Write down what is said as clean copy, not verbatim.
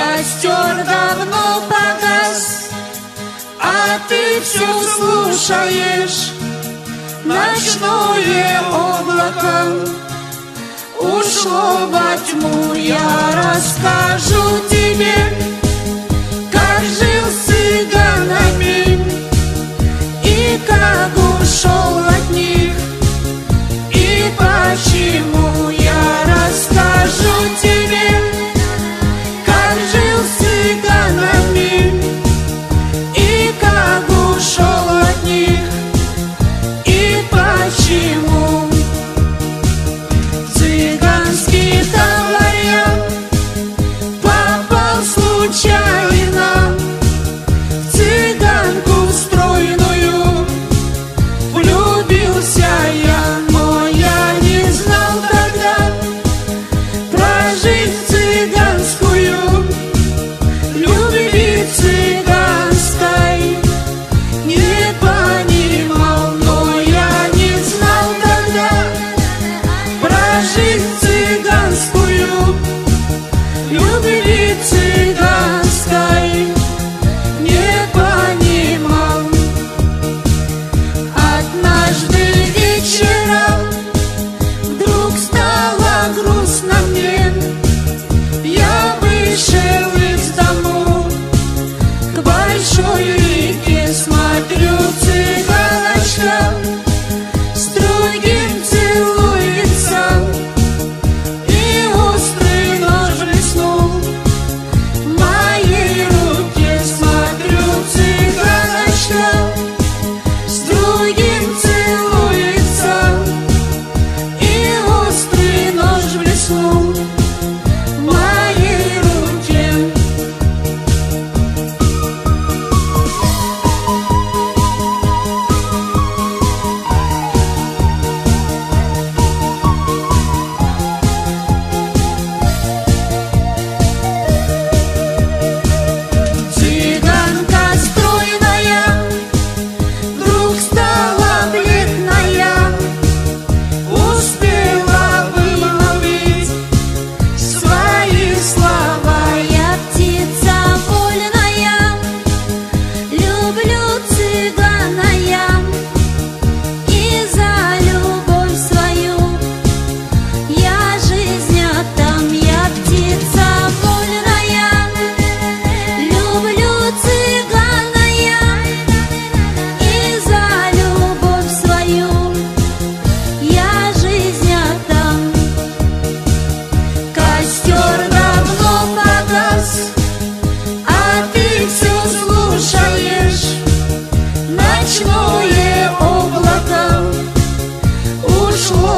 Костер давно погас, а ты все слушаешь ночное облако. Ушло во тьму, я расскажу тебе, как жил с цыганами и как ушел от них, и почему. Я расскажу тебе, как жил с цыганами и как ушел от них, и почему. Цыганский товарищ попал случайно в цыганку стройную. Влюбился я, но я не знал тогда про жизнь цыганскую. Любви цыганской не понимал, но я не знал тогда про жизнь цыганскую. Любви цыганской не понимал. Однажды вечером вдруг стало грустно мне. Я вышел из дому к большой реке, смотрю, цыганочка с другим целуется, и острый нож блеснул в моей руке. Смотрю, цыганочка с другим целуется, и острый нож блеснул в моей руке. Цыганка стройная вдруг стала бледная, успела вымолвить свои слова. Я птица вольная, люблю цыгана я, и за любовь свою я жизнь отдам. Я птица вольная, люблю цыгана я, и за любовь свою я жизнь отдам. Костер давно погас, а ты все слушаешь ночное облако. Ушло